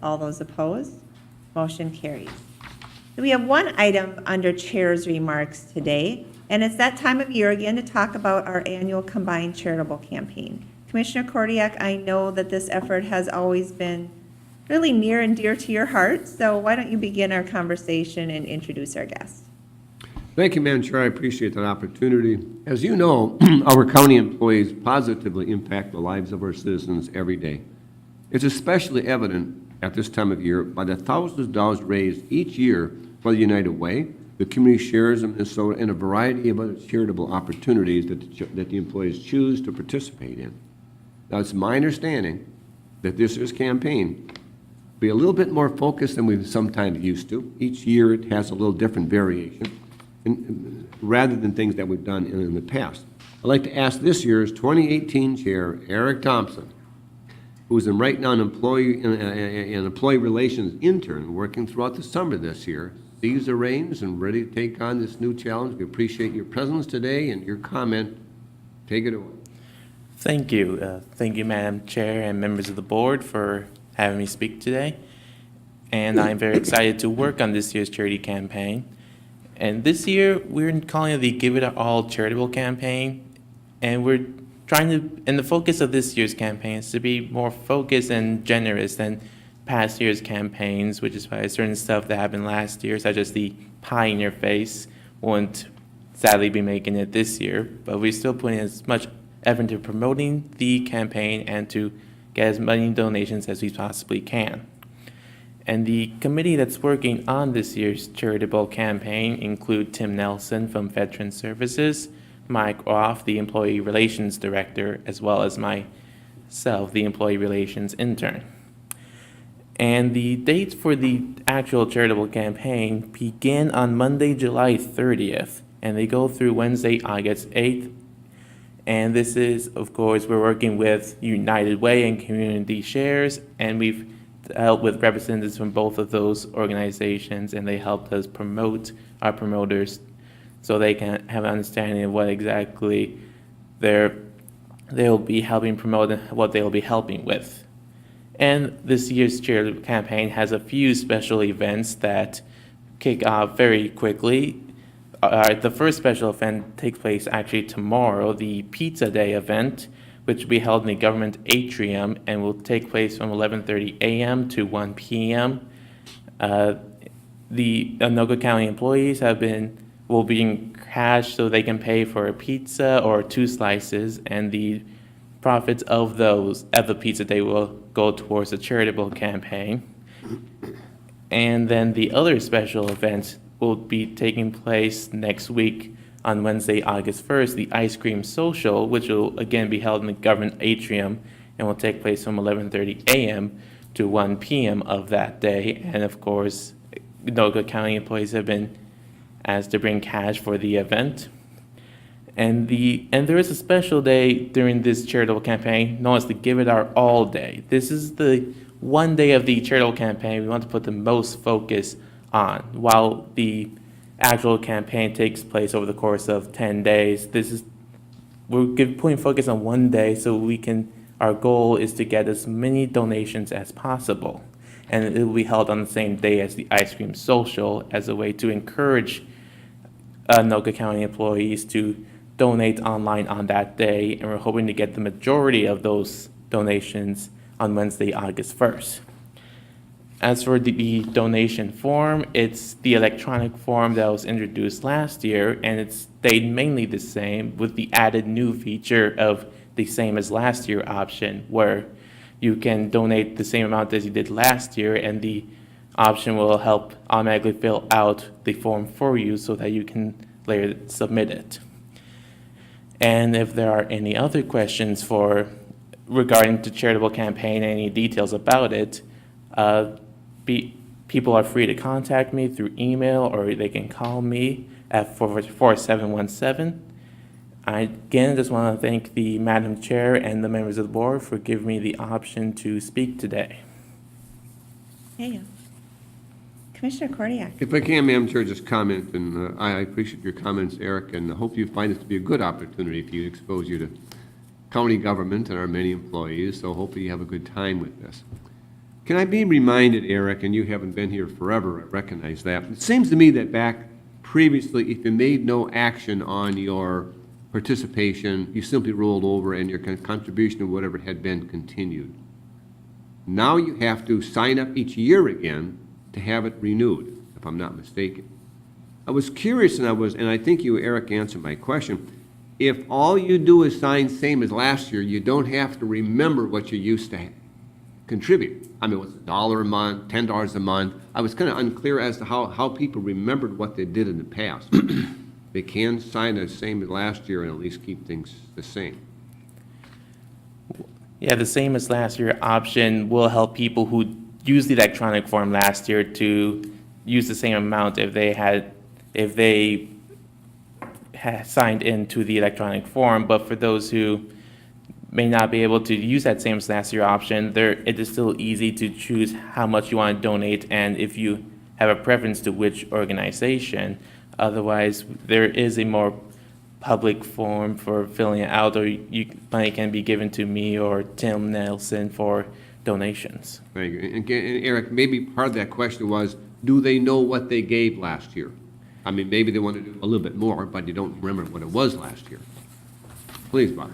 All those opposed? Motion carries. We have one item under Chair's remarks today, and it's that time of year again to talk about our annual combined charitable campaign. Commissioner Kordiak, I know that this effort has always been really near and dear to your heart, so why don't you begin our conversation and introduce our guest? Thank you, Madam Chair. I appreciate that opportunity. As you know, our county employees positively impact the lives of our citizens every day. It's especially evident at this time of year by the thousands of dollars raised each year for the United Way, the Community Shares of Minnesota, and a variety of other charitable opportunities that the employees choose to participate in. Now, it's my understanding that this year's campaign will be a little bit more focused than we've sometimes used to. Each year, it has a little different variation, rather than things that we've done in the past. I'd like to ask this year's 2018 Chair, Eric Thompson, who's right now an employee relations intern working throughout the summer this year, seize the reins and ready to take on this new challenge. We appreciate your presence today and your comment. Take it away. Thank you. Thank you, Madam Chair and members of the board, for having me speak today. And I'm very excited to work on this year's charity campaign. And this year, we're calling it the Give It All charitable campaign. And we're trying to, and the focus of this year's campaign is to be more focused and generous than past year's campaigns, which is why certain stuff that happened last year, such as the pie in your face, won't sadly be making it this year. But we're still putting as much effort into promoting the campaign and to get as many donations as we possibly can. And the committee that's working on this year's charitable campaign include Tim Nelson from Veteran Services, Mike Off, the Employee Relations Director, as well as myself, the Employee Relations Intern. And the dates for the actual charitable campaign begin on Monday, July 30th, and they go through Wednesday, August 8th. And this is, of course, we're working with United Way and Community Shares, and we've dealt with representatives from both of those organizations, and they helped us promote our promoters so they can have an understanding of what exactly they'll be helping promote and what they'll be helping with. And this year's charitable campaign has a few special events that kick off very quickly. The first special event takes place actually tomorrow, the Pizza Day event, which will be held in the government atrium and will take place from 11:30 a.m. to 1 p.m. The Anoka County employees will be in cash so they can pay for a pizza or 2 slices, and the profits of those at the Pizza Day will go towards a charitable campaign. And then the other special event will be taking place next week on Wednesday, August 1st, the Ice Cream Social, which will again be held in the government atrium and will take place from 11:30 a.m. to 1 p.m. of that day. And of course, Anoka County employees have been asked to bring cash for the event. And there is a special day during this charitable campaign known as the Give It Our All Day. This is the one day of the charitable campaign we want to put the most focus on. While the actual campaign takes place over the course of 10 days, we're putting focus on one day so our goal is to get as many donations as possible. And it will be held on the same day as the Ice Cream Social as a way to encourage Anoka County employees to donate online on that day, and we're hoping to get the majority of those donations on Wednesday, August 1st. As for the donation form, it's the electronic form that was introduced last year, and it stayed mainly the same with the added new feature of the same as last year option, where you can donate the same amount as you did last year, and the option will help automatically fill out the form for you so that you can later submit it. And if there are any other questions regarding the charitable campaign, any details about it, people are free to contact me through email, or they can call me at 44717. I again just want to thank the Madam Chair and the members of the board for giving me the option to speak today. Hey, Commissioner Kordiak. If I can, Madam Chair, just comment, and I appreciate your comments, Eric, and I hope you find this to be a good opportunity for you to expose you to county government and our many employees, so hopefully you have a good time with this. Can I be reminded, Eric, and you haven't been here forever, I recognize that. It seems to me that back previously, if you made no action on your participation, you simply rolled over and your contribution or whatever had been continued. Now you have to sign up each year again to have it renewed, if I'm not mistaken. I was curious, and I think you, Eric, answered my question. If all you do is sign same as last year, you don't have to remember what you used to contribute. I mean, was it $1 a month, $10 a month? I was kind of unclear as to how people remembered what they did in the past. They can sign the same as last year and at least keep things the same. Yeah, the same as last year option will help people who used the electronic form last year to use the same amount if they had signed into the electronic form. But for those who may not be able to use that same as last year option, it is still easy to choose how much you want to donate and if you have a preference to which organization. Otherwise, there is a more public form for filling it out, or money can be given to me or Tim Nelson for donations. Thank you. And Eric, maybe part of that question was, do they know what they gave last year? I mean, maybe they want to do a little bit more, but you don't remember what it was last year. Please, Bob.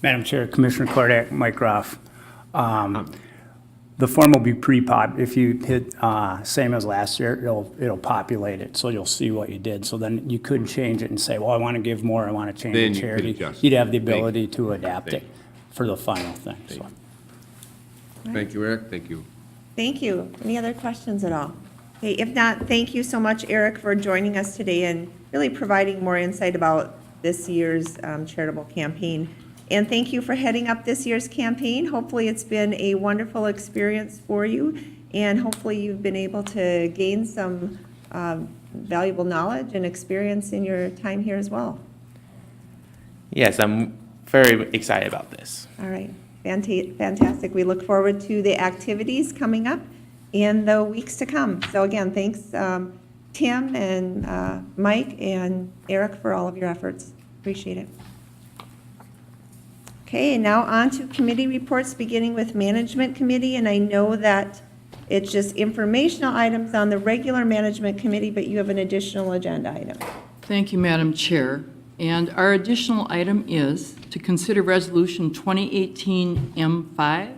Madam Chair, Commissioner Kordak, Mike Groff. The form will be pre-pop. If you hit same as last year, it'll populate it, so you'll see what you did. So then you could change it and say, well, I want to give more, I want to change Then the you could charity. adjust. You'd have the Thank you. ability to adapt Thank it for the final thing, so. Thank you, Eric. Thank you. Thank you. Any other questions at all? Okay, if not, thank you so much, Eric, for joining us today and really providing more insight about this year's charitable campaign. And thank you for heading up this year's campaign. Hopefully, it's been a wonderful experience for you, and hopefully you've been able to gain some valuable knowledge and experience in your time here as well. Yes, I'm very excited about this. All right, fantastic. We look forward to the activities coming up in the weeks to come. So again, thanks, Tim and Mike and Eric, for all of your efforts. Appreciate it. Okay, now on to committee reports, beginning with Management Committee. And I know that it's just informational items on the regular Management Committee, but you have an additional agenda item. Thank you, Madam Chair. And our additional item is to consider Resolution 2018 M5.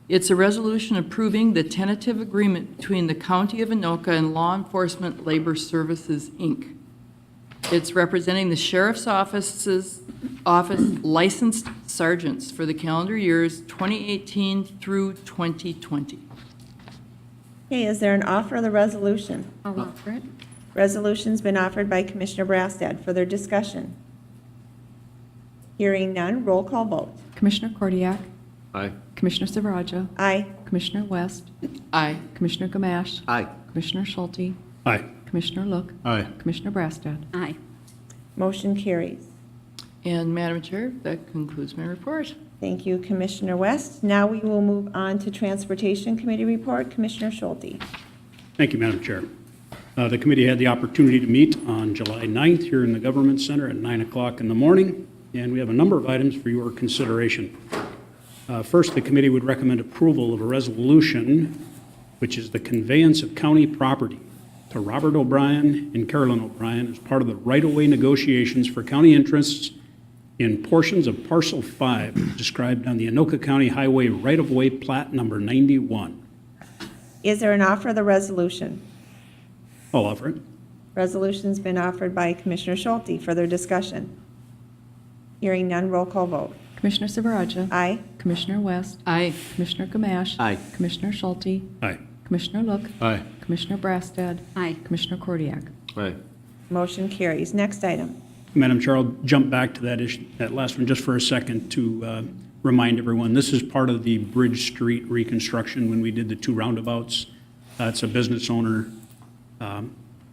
It's a resolution approving the tentative agreement between the County of Anoka and Law Enforcement Labor Services, Inc. It's representing the Sheriff's Office licensed sergeants for the calendar years 2018 through 2020. Okay, is there an offer of the resolution? I'll offer it. Resolution's been offered by Commissioner Brastad. Further discussion? Hearing none, roll call vote. Commissioner Kordiak, Aye. Commissioner Silveraja, Aye. Commissioner West, Aye. Commissioner Gamache, Aye. Commissioner Schulte, Aye. Commissioner Look, Aye. Commissioner Brastad. Aye. Motion carries. And Madam Chair, that concludes my report. Thank you, Commissioner West. Now we will move on to Transportation Committee report. Commissioner Schulte. Thank you, Madam Chair. The committee had the opportunity to meet on July 9th here in the Government Center at 9 o'clock in the morning, and we have a number of items for your consideration. First, the committee would recommend approval of a resolution, which is the conveyance of county property to Robert O'Brien and Carolyn O'Brien as part of the right-of-way negotiations for county interests in portions of Parcel 5 described on the Anoka County Highway right-of-way plat number 91. Is there an offer of the resolution? I'll offer it. Resolution's been offered by Commissioner Schulte. Further discussion? Hearing none, roll call vote. Commissioner Silveraja, Aye. Commissioner West, Aye. Commissioner Gamache, Aye. Commissioner Schulte, Aye. Commissioner Look, Aye. Commissioner Brastad, Aye. Commissioner Kordiak. Aye. Motion carries. Next item. Madam Chair, I'll jump back to that issue, that last one, just for a second to remind everyone, this is part of the Bridge Street reconstruction when we did the two roundabouts. It's a business owner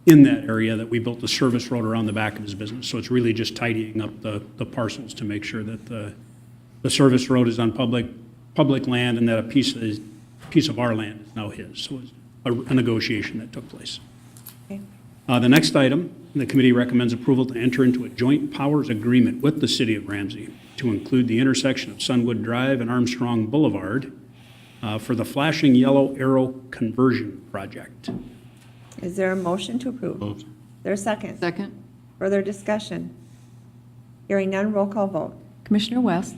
in that area that we built the service road around the back of his business. So it's really just tidying up the parcels to make sure that the service road is on public land and that a piece of our land is now his. So it's a negotiation that took place. Okay. The next item, the committee recommends approval to enter into a joint powers agreement with the city of Ramsey to include the intersection of Sunwood Drive and Armstrong Boulevard for the flashing yellow arrow conversion project. Is there a motion to approve? Moved. Is there a second? Second? Further discussion? Hearing none, roll call vote. Commissioner West,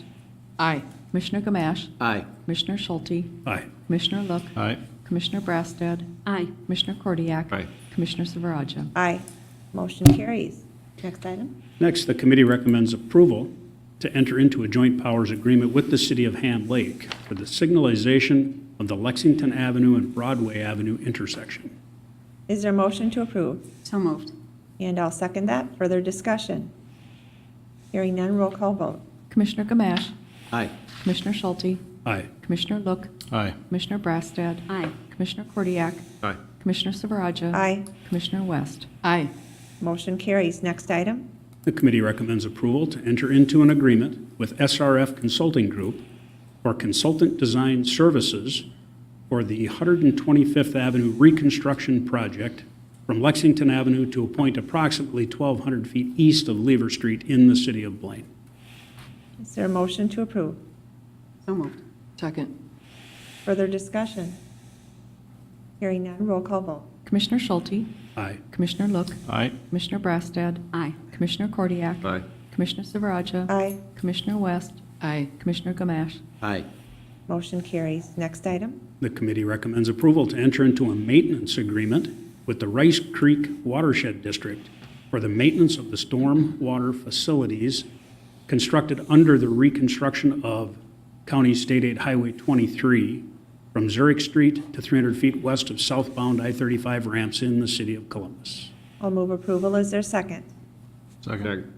Aye. Commissioner Gamache, Aye. Commissioner Schulte, Aye. Commissioner Look, Aye. Commissioner Brassad. Aye. Commissioner Kordiak. Aye. Commissioner Silveraja. Aye. Motion carries. Next item. Next, the committee recommends approval to enter into a joint powers agreement with the city of Ham Lake for the signalization of the Lexington Avenue and Broadway Avenue intersection. Is there a motion to approve? So moved. And I'll second that. Further discussion? Hearing none, roll call vote. Commissioner Gamache, Aye. Commissioner Schulte, Aye. Commissioner Look, Aye. Commissioner Brassad. Aye. Commissioner Kordiak. Aye. Commissioner Silveraja. Aye. Commissioner West. Aye. Motion carries. Next item. The committee recommends approval to enter into an agreement with SRF Consulting Group for consultant design services for the 125th Avenue reconstruction project from Lexington Avenue to a point approximately 1,200 feet east of Lever Street in the city of Blaine. Is there a motion to approve? So moved. Second? Further discussion? Hearing none, roll call vote. Commissioner Schulte, Aye. Commissioner Look, Aye. Commissioner Brassad. Aye. Commissioner Kordiak. Aye. Commissioner Silveraja. Aye. Commissioner West. Aye. Commissioner Gamache. Aye. Motion carries. Next item. The committee recommends approval to enter into a maintenance agreement with the Rice Creek Watershed District for the maintenance of the storm water facilities constructed under the reconstruction of County State Aid Highway 23 from Zurich Street to 300 feet west of southbound I-35 ramps in the city of Columbus. I'll move approval. Is there a second? Second.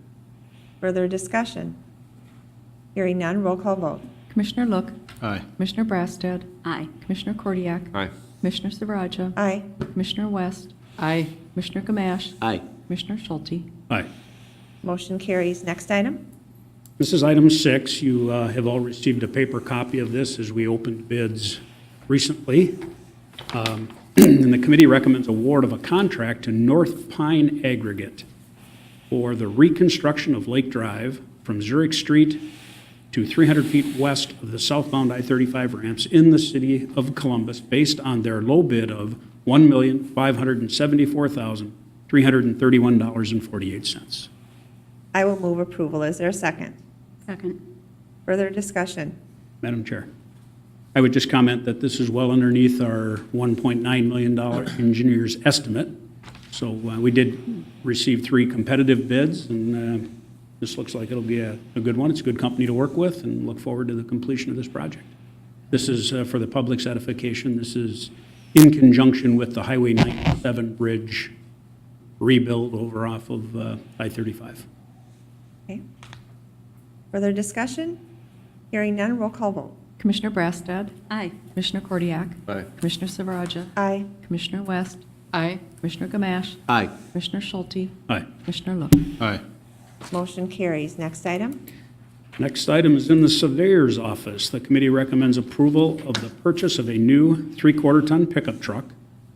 Further discussion? Hearing none, roll call vote. Commissioner Look, Aye. Commissioner Brassad. Aye. Commissioner Kordiak. Aye. Commissioner Silveraja. Aye. Commissioner West. Aye. Commissioner Gamache. Aye. Commissioner Schulte. Aye. Motion carries. Next item. This is item 6. You have all received a paper copy of this as we opened bids recently. And the committee recommends award of a contract to North Pine Aggregate for the reconstruction of Lake Drive from Zurich Street to 300 feet west of the southbound I-35 ramps in the city of Columbus based on their low bid of $1,574,331.48. I will move approval. Is there a second? Second. Further discussion? Madam Chair, I would just comment that this is well underneath our $1.9 million engineer's estimate. So we did receive 3 competitive bids, and this looks like it'll be a good one. It's a good company to work with, and look forward to the completion of this project. This is for the public's edification. This is in conjunction with the Highway 97 bridge rebuild over off of I-35. Okay. Further discussion? Hearing none, roll call vote. Commissioner Brassad. Aye. Commissioner Kordiak. Aye. Commissioner Silveraja. Aye. Commissioner West. Aye. Commissioner Gamache. Aye. Commissioner Schulte. Aye. Commissioner Look. Aye. Motion carries. Next item. Next item is in the surveyor's office. The committee recommends approval of the purchase of a new 3/4-ton pickup truck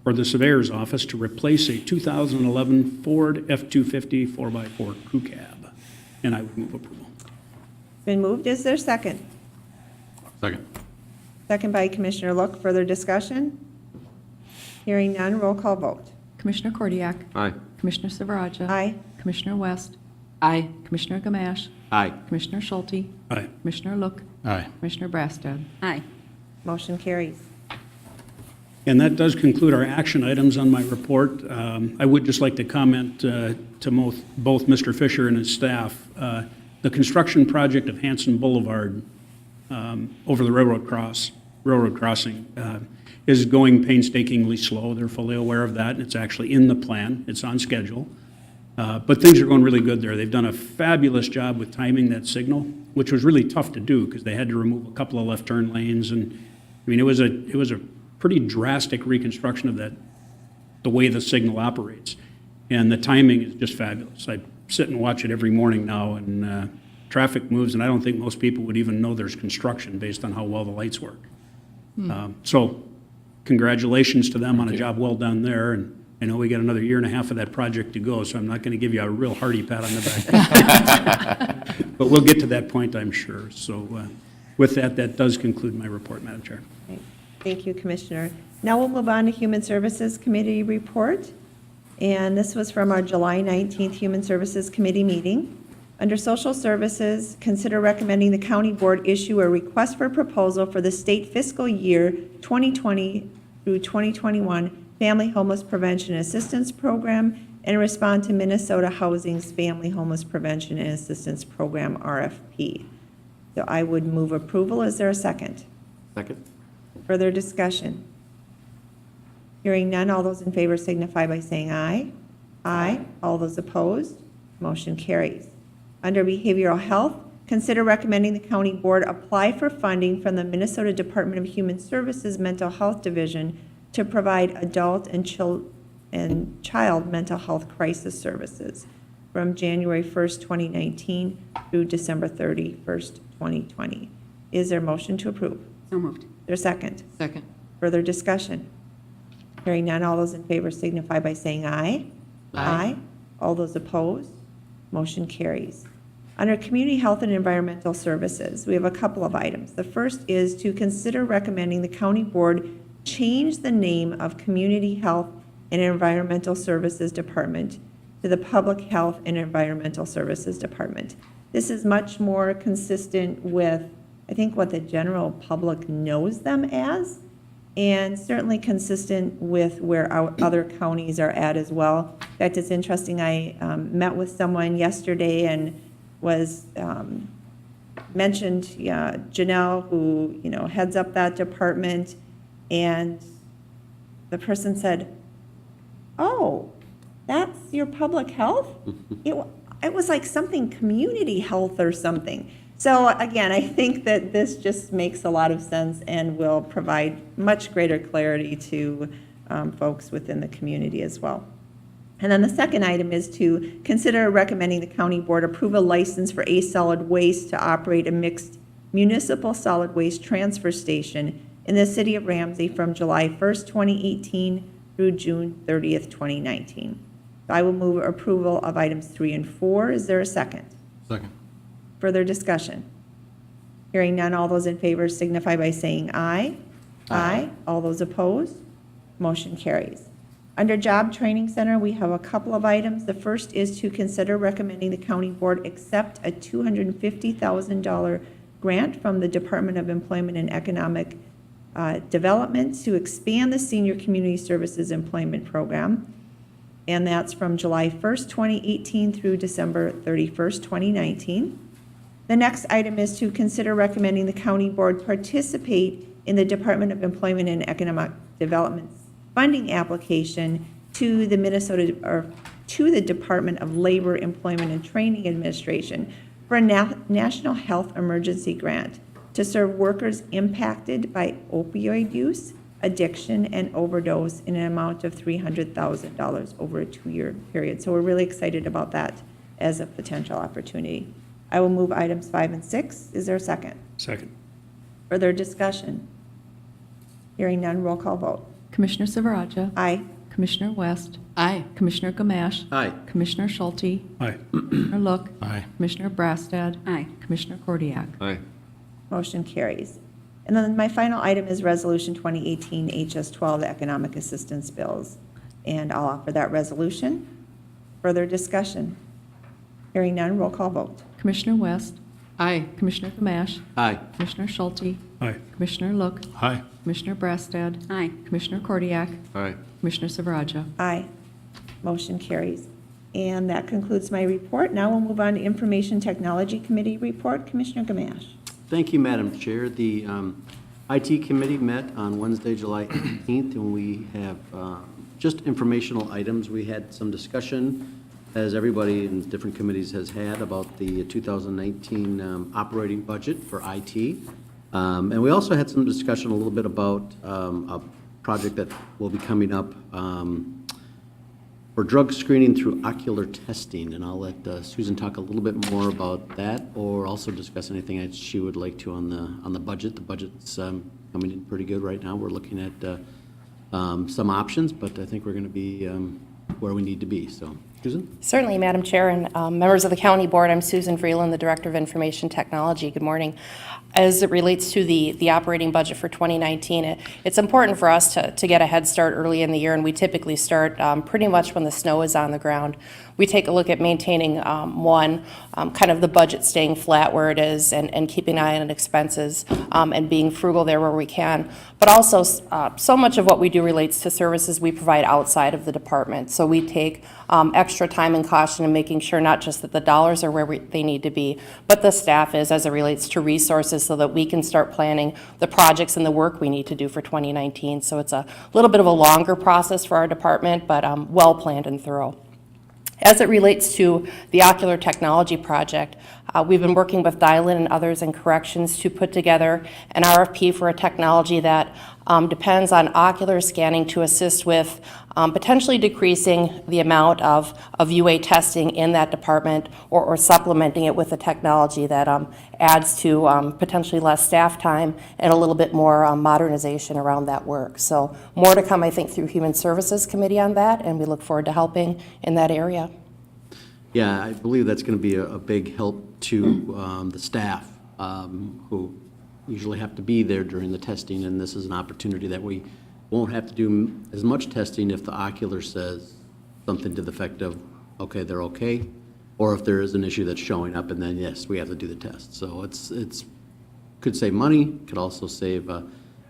for the surveyor's office to replace a 2011 Ford F-250 4x4 crew cab. And I would move approval. Been moved. Is there a second? Second. Second by Commissioner Look. Further discussion? Hearing none, roll call vote. Commissioner Kordiak. Aye. Commissioner Silveraja. Aye. Commissioner West. Aye. Commissioner Gamache. Aye. Commissioner Schulte. Aye. Commissioner Look. Aye. Commissioner Brassad. Aye. Motion carries. And that does conclude our action items on my report. I would just like to comment to both Mr. Fisher and his staff. The construction project of Hanson Boulevard over the railroad crossing is going painstakingly slow. They're fully aware of that. It's actually in the plan. It's on schedule. But things are going really good there. They've done a fabulous job with timing that signal, which was really tough to do because they had to remove a couple of left turn lanes. And I mean, it was a pretty drastic reconstruction of that, the way the signal operates. And the timing is just fabulous. I sit and watch it every morning now, and traffic moves, and I don't think most people would even know there's construction based on how well the lights work. So congratulations to them on a job well done there. And I know we got another 1.5 years of that project to go, so I'm not going to give you a real hearty pat on the back. But we'll get to that point, I'm sure. So with that, that does conclude my report, Madam Chair. Thank you, Commissioner. Now we'll move on to Human Services Committee report. And this was from our July 19th Human Services Committee meeting. Under Social Services, consider recommending the county board issue a request for proposal for the state fiscal year 2020 through 2021 Family Homeless Prevention Assistance Program and respond to Minnesota Housing's Family Homeless Prevention and Assistance Program RFP. So I would move approval. Is there a second? Second. Further discussion? Hearing none, all those in favor signify by saying aye. Aye. All those opposed, motion carries. Under Behavioral Health, consider recommending the county board apply for funding from the Minnesota Department of Human Services Mental Health Division to provide adult and child mental health crisis services from January 1st, 2019 through December 31st, 2020. Is there a motion to approve? So moved. Is there a second? Second. Further discussion? Hearing none, all those in favor signify by saying aye. Aye. All those opposed, motion carries. Under Community Health and Environmental Services, we have a couple of items. The first is to consider recommending the county board change the name of Community Health and Environmental Services Department to the Public Health and Environmental Services Department. This is much more consistent with, I think, what the general public knows them as, and certainly consistent with where our other counties are at as well. In fact, it's interesting, I met with someone yesterday and was mentioned Janelle, who heads up that department, and the person said, "Oh, that's your public health?" It was like something community health or something. So again, I think that this just makes a lot of sense and will provide much greater clarity to folks within the community as well. And then the second item is to consider recommending the county board approve a license for Ace Solid Waste to operate a mixed municipal solid waste transfer station in the city of Ramsey from July 1st, 2018 through June 30th, 2019. So I will move approval of items 3 and 4. Is there a second? Second. Further discussion? Hearing none, all those in favor signify by saying aye. Aye. All those opposed? Motion carries. Under Job Training Center, we have a couple of items. The first is to consider recommending the county board accept a $250,000 grant from the Department of Employment and Economic Development to expand the Senior Community Services Employment Program. And that's from July 1st, 2018 through December 31st, 2019. The next item is to consider recommending the county board participate in the Department of Employment and Economic Development's funding application to the Department of Labor, Employment and Training Administration for a national health emergency grant to serve workers impacted by opioid use, addiction, and overdose in an amount of $300,000 over a 2-year period. So we're really excited about that as a potential opportunity. I will move items 5 and 6. Is there a second? Second. Further discussion? Hearing none, roll call vote. Commissioner Silveraja. Aye. Commissioner West. Aye. Commissioner Gamache. Aye. Commissioner Schulte. Aye. Commissioner Look. Aye. Commissioner Brastad. Aye. Commissioner Kordiak. Aye. Motion carries. And then my final item is Resolution 2018 HS12, the Economic Assistance Bills. And I'll offer that resolution. Further discussion? Hearing none, roll call vote. Commissioner West. Aye. Commissioner Gamache. Aye. Commissioner Schulte. Aye. Commissioner Look. Aye. Commissioner Brastad. Aye. Commissioner Kordiak. Aye. Commissioner Silveraja. Aye. Motion carries. And that concludes my report. Now we'll move on to Information Technology Committee report. Commissioner Gamache. Thank you, Madam Chair. The IT Committee met on Wednesday, July 18th, and we have just informational items. We had some discussion, as everybody in different committees has had, about the 2019 operating budget for IT. And we also had some discussion a little bit about a project that will be coming up for drug screening through ocular testing, and I'll let Susan talk a little bit more about that, or also discuss anything that she would like to on the budget. The budget's coming in pretty good right now. We're looking at some options, but I think we're going to be where we need to be. So Susan? Certainly, Madam Chair and members of the County Board, I'm Susan Vreeland, the Director of Information Technology. Good morning. As it relates to the operating budget for 2019, it's important for us to get a head start early in the year, and we typically start pretty much when the snow is on the ground. We take a look at maintaining, kind of the budget staying flat where it is and keeping an eye on expenses and being frugal there where we can. But also, so much of what we do relates to services we provide outside of the department. So we take extra time and caution in making sure not just that the dollars are where they need to be, but the staff is as it relates to resources so that we can start planning the projects and the work we need to do for 2019. So it's a little bit of a longer process for our department, but well-planned and thorough. As it relates to the ocular technology project, we've been working with Dylan and others in corrections to put together an RFP for a technology that depends on ocular scanning to assist with potentially decreasing the amount of UA testing in that department or supplementing it with a technology that adds to potentially less staff time and a little bit more modernization around that work. So more to come, I think, through Human Services Committee on that, and we look forward to helping in that area. Yeah, I believe that's going to be a big help to the staff who usually have to be there during the testing, and this is an opportunity that we won't have to do as much testing if the ocular says something to the effect of, okay, they're okay, or if there is an issue that's showing up, and then, yes, we have to do the test. So it's could save money, could also save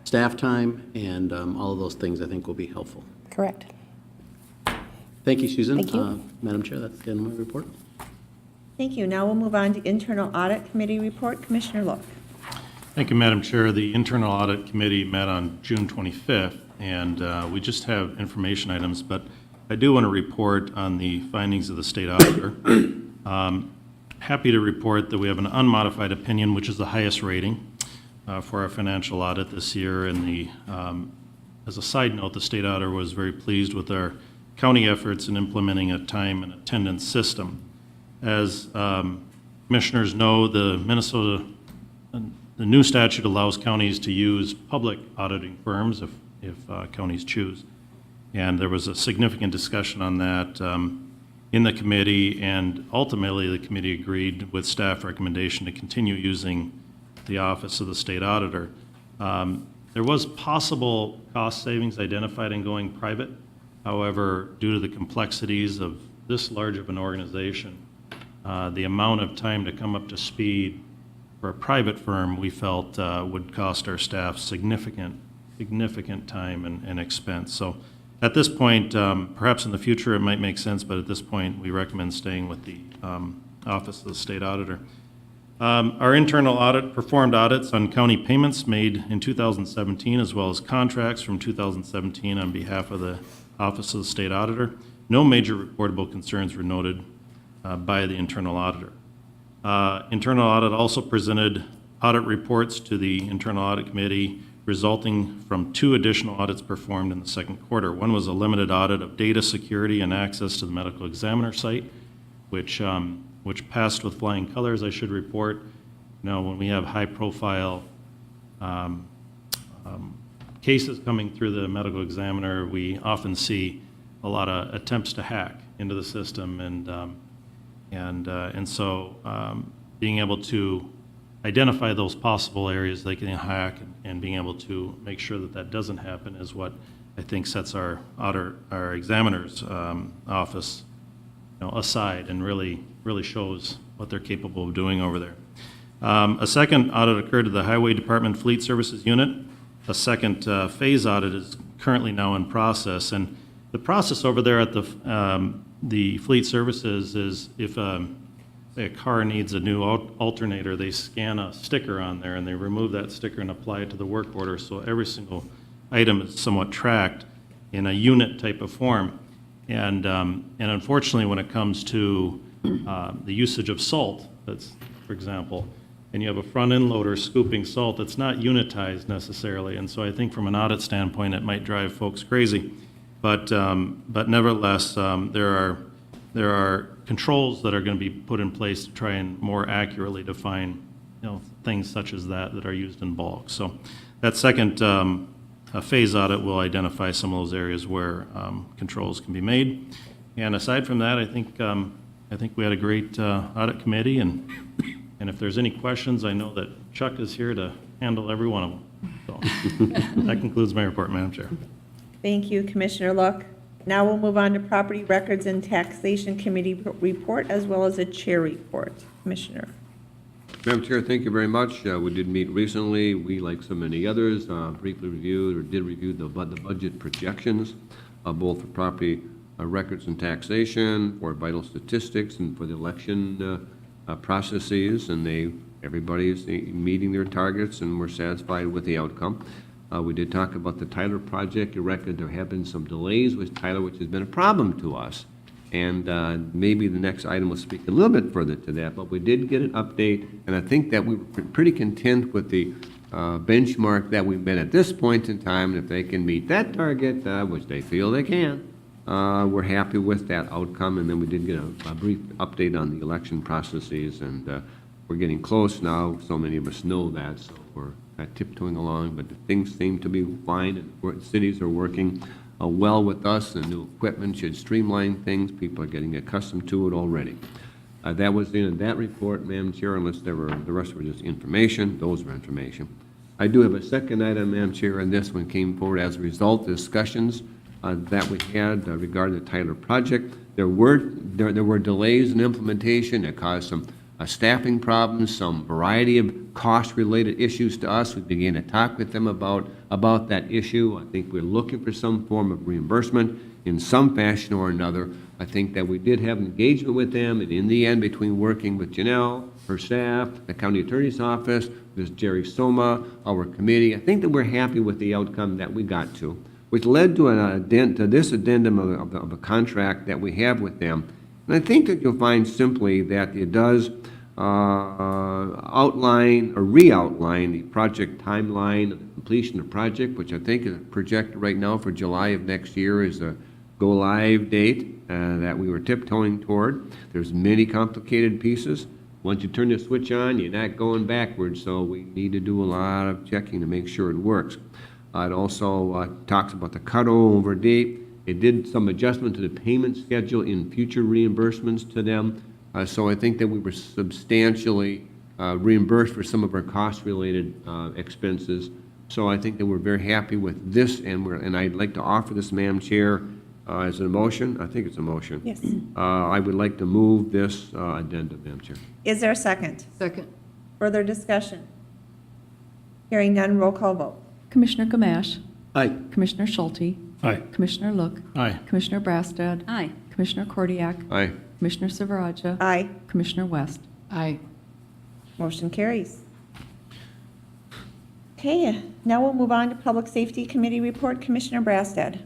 staff time, and all of those things I think will be helpful. Correct. Thank you, Susan. Thank you. Madam Chair, that's the end of my report. Thank you. Now we'll move on to Internal Audit Committee report. Commissioner Look. Thank you, Madam Chair. The Internal Audit Committee met on June 25th, and we just have information items, but I do want to report on the findings of the state auditor. Happy to report that we have an unmodified opinion, which is the highest rating for our financial audit this year. And as a side note, the state auditor was very pleased with our county efforts in implementing a time and attendance system. As commissioners know, the new statute allows counties to use public auditing firms if counties choose. And there was a significant discussion on that in the committee, and ultimately the committee agreed with staff recommendation to continue using the Office of the State Auditor. There was possible cost savings identified in going private. However, due to the complexities of this large of an organization, the amount of time to come up to speed for a private firm, we felt would cost our staff significant time and expense. So at this point, perhaps in the future it might make sense, but at this point we recommend staying with the Office of the State Auditor. Our internal audit performed audits on county payments made in 2017 as well as contracts from 2017 on behalf of the Office of the State Auditor. No major reportable concerns were noted by the internal auditor. Internal audit also presented audit reports to the Internal Audit Committee resulting from 2 additional audits performed in the second quarter. One was a limited audit of data security and access to the medical examiner site, which passed with flying colors, I should report. You know, when we have high-profile cases coming through the medical examiner, we often see a lot of attempts to hack into the system, and so being able to identify those possible areas they can hack and being able to make sure that that doesn't happen is what I think sets our examiner's office, aside and really shows what they're capable of doing over there. A second audit occurred to the Highway Department Fleet Services Unit. A second phase audit is currently now in process, and the process over there at the Fleet Services is if say a car needs a new alternator, they scan a sticker on there and they remove that sticker and apply it to the work order, so every single item is somewhat tracked in a unit type of form. And unfortunately, when it comes to the usage of salt, that's, for example, and you have a front end loader scooping salt, it's not unitized necessarily, and so I think from an audit standpoint, it might drive folks crazy. But nevertheless, there are controls that are going to be put in place to try and more accurately define, things such as that are used in bulk. So that second phase audit will identify some of those areas where controls can be made. And aside from that, I think we had a great audit committee, and if there's any questions, I know that Chuck is here to handle every one of them. So that concludes my report, Madam Chair. Thank you, Commissioner Look. Now we'll move on to Property Records and Taxation Committee report, as well as a chair report. Commissioner. Madam Chair, thank you very much. We did meet recently. We, like so many others, briefly reviewed or did review the budget projections, both for property records and taxation, for vital statistics, and for the election processes, and everybody's meeting their targets, and we're satisfied with the outcome. We did talk about the Tyler project. You reckon there have been some delays with Tyler, which has been a problem to us. And maybe the next item will speak a little bit further to that, but we did get an update, and I think that we were pretty content with the benchmark that we've been at this point in time. And if they can meet that target, which they feel they can, we're happy with that outcome. And then we did get a brief update on the election processes, and we're getting close now. So many of us know that, so we're tiptoeing along, but things seem to be fine, and cities are working well with us. The new equipment should streamline things. People are getting accustomed to it already. That was the end of that report, Madam Chair, unless the rest were just information. Those were information. I do have a second item, Madam Chair, and this one came forward as a result of discussions that we had regarding the Tyler project. There were delays in implementation that caused some staffing problems, some variety of cost-related issues to us. We began to talk with them about that issue. I think we're looking for some form of reimbursement in some fashion or another. I think that we did have engagement with them, and in the end, between working with Janelle, her staff, the county attorney's office, Ms. Jerry Soma, our committee, I think that we're happy with the outcome that we got to, which led to this addendum of a contract that we have with them. And I think that you'll find simply that it does outline or re-outline the project timeline of the completion of the project, which I think is projected right now for July of next year is a go-live date that we were tiptoeing toward. There's many complicated pieces. Once you turn the switch on, you're not going backwards, so we need to do a lot of checking to make sure it works. It also talks about the cutover date. It did some adjustment to the payment schedule in future reimbursements to them. So I think that we were substantially reimbursed for some of our cost-related expenses. So I think that we're very happy with this, and I'd like to offer this, Madam Chair, as a motion. I think it's a motion. Yes. I would like to move this addendum, Madam Chair. Is there a second? Second. Further discussion? Hearing none, roll call vote. Commissioner Gamache. Aye. Commissioner Schulte. Aye. Commissioner Look. Aye. Commissioner Brassad. Aye. Commissioner Kordiak. Aye. Commissioner Silveraja. Aye. Commissioner West. Aye. Motion carries. Okay, now we'll move on to Public Safety Committee report. Commissioner Brassad.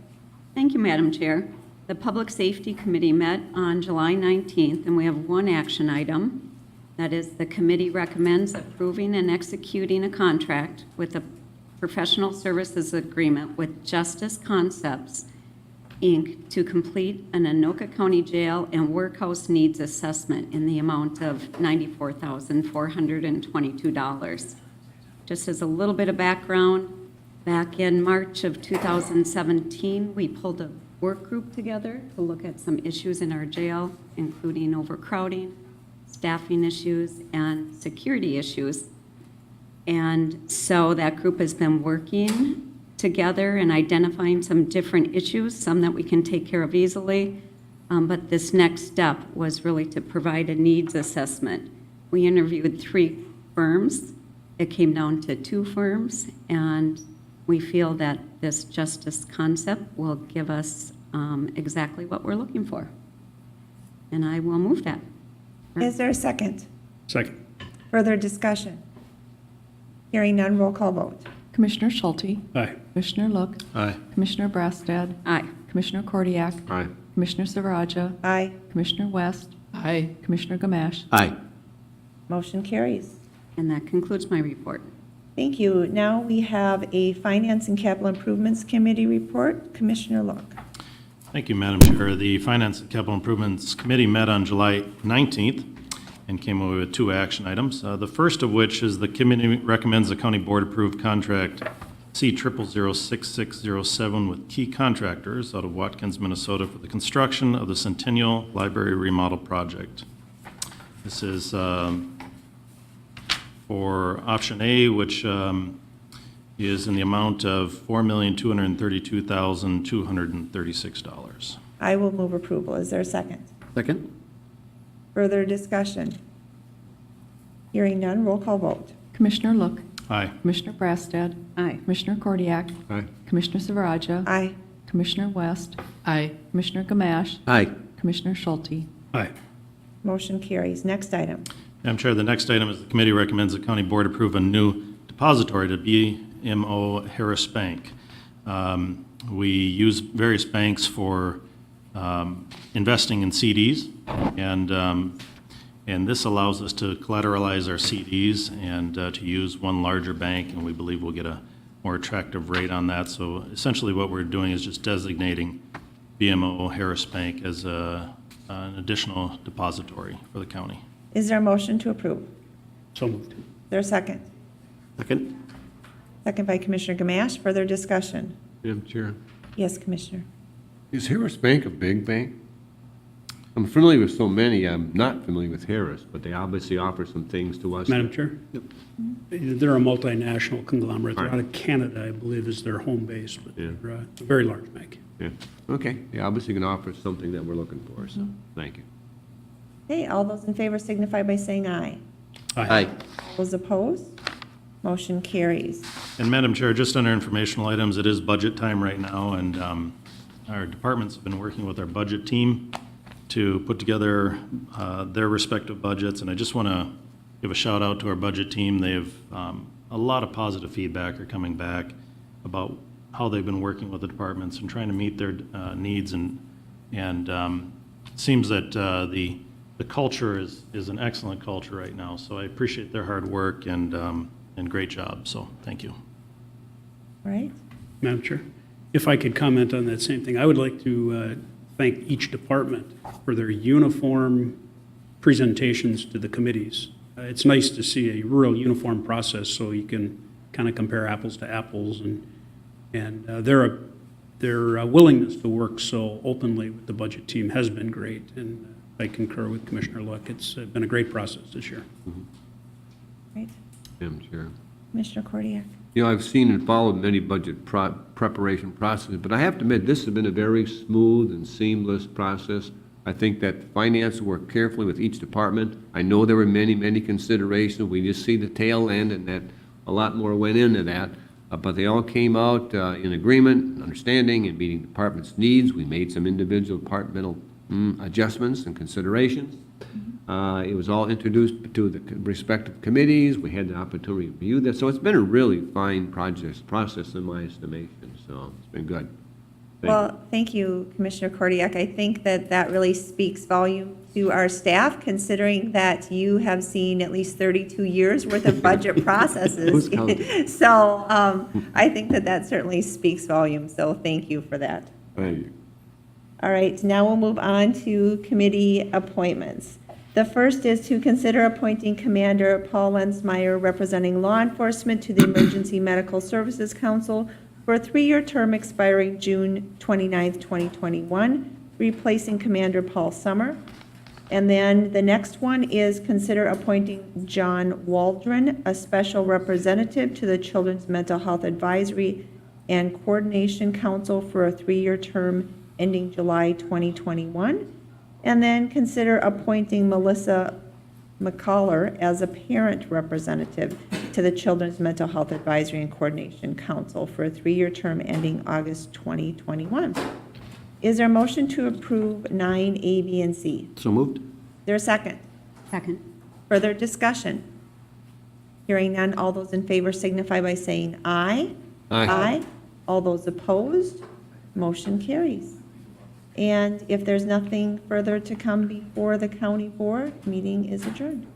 Thank you, Madam Chair. The Public Safety Committee met on July 19th, and we have one action item. That is, the committee recommends approving and executing a contract with a professional services agreement with Justice Concepts, Inc. to complete an Anoka County Jail and Workhouse Needs Assessment in the amount of $94,422. Just as a little bit of background, back in March of 2017, we pulled a work group together to look at some issues in our jail, including overcrowding, staffing issues, and security issues. And so that group has been working together and identifying some different issues, some that we can take care of easily. But this next step was really to provide a needs assessment. We interviewed 3 firms. It came down to 2 firms, and we feel that this Justice Concept will give us exactly what we're looking for. And I will move that. Is there a second? Second. Further discussion? Hearing none, roll call vote. Commissioner Schulte. Aye. Commissioner Look. Aye. Commissioner Brassad. Aye. Commissioner Kordiak. Aye. Commissioner Silveraja. Aye. Commissioner West. Aye. Commissioner Gamache. Aye. Motion carries. And that concludes my report. Thank you. Now we have a Finance and Capital Improvements Committee report. Commissioner Look. Thank you, Madam Chair. The Finance and Capital Improvements Committee met on July 19th and came away with 2 action items. The first of which is the committee recommends the county board approve contract C0006607 with Key Contractors out of Watkins, Minnesota for the construction of the Centennial Library remodel project. This is for option A, which is in the amount of $4,232,236. I will move approval. Is there a second? Second? Further discussion? Hearing none, roll call vote. Commissioner Look. Aye. Commissioner Brassad. Aye. Commissioner Kordiak. Aye. Commissioner Silveraja. Aye. Commissioner West. Aye. Commissioner Gamache. Aye. Commissioner Schulte. Aye. Motion carries. Next item. Madam Chair, the next item is the committee recommends the county board approve a new depository to BMO Harris Bank. We use various banks for investing in CDs, and this allows us to collateralize our CDs and to use one larger bank, and we believe we'll get a more attractive rate on that. So essentially what we're doing is just designating BMO Harris Bank as an additional depository for the county. Is there a motion to approve? So moved. Is there a second? Second? Second by Commissioner Gamache. Further discussion? Madam Chair, Yes, Commissioner. is Harris Bank a big bank? I'm familiar with so many, I'm not familiar with Harris, but they obviously offer some things to us. Madam Chair? They're a multinational conglomerate. They're Right. out of Canada, I believe, is their home base, but Yeah. they're a very large bank. Yeah, okay, they obviously can offer something that we're looking for, so, thank you. Okay, all those in favor signify by saying aye. Aye. Those opposed? Motion carries. And Madam Chair, just under informational items, it is budget time right now, and our departments have been working with our budget team to put together their respective budgets, and I just want to give a shout out to our budget team. They have, a lot of positive feedback are coming back about how they've been working with the departments and trying to meet their needs, and it seems that the culture is an excellent culture right now, so I appreciate their hard work and great job, so thank you. All right? Madam Chair, if I could comment on that same thing, I would like to thank each department for their uniform presentations to the committees. It's nice to see a real uniform process so you can kind of compare apples to apples, and their willingness to work so openly with the budget team has been great, and I concur with Commissioner Luck. It's been a great process this year. Right. Madam Chair. Commissioner Kordiak. You know, I've seen and followed many budget preparation processes, but I have to admit, this has been a very smooth and seamless process. I think that finance worked carefully with each department. I know there were many, many considerations. We just see the tail end, and that a lot more went into that. But they all came out in agreement, understanding, and meeting departments' needs. We made some individual departmental adjustments and considerations. It was all introduced to the respective committees. We had the opportunity to review this. So it's been a really fine process in my estimation, so it's been good. Thank you. Well, thank you, Commissioner Kordiak. I think that that really speaks volume to our staff, considering that you have seen at least 32 years worth of budget processes. Who's counting? So I think that that certainly speaks volume, so thank you for that. Thank you. All right, now we'll move on to committee appointments. The first is to consider appointing Commander Paul Lensmeyer, representing law enforcement, to the Emergency Medical Services Council for a 3-year term expiring June 29th, 2021, replacing Commander Paul Summer. And then the next one is consider appointing John Waldron, a special representative to the Children's Mental Health Advisory and Coordination Council for a 3-year term ending July 2021. And then consider appointing Melissa McCollar as a parent representative to the Children's Mental Health Advisory and Coordination Council for a 3-year term ending August 2021. Is there a motion to approve 9, A, B, and C? So moved? Is there a second? Second. Further discussion? Hearing none, all those in favor signify by saying aye. Aye. All those opposed? Motion carries. And if there's nothing further to come before the county board, meeting is adjourned.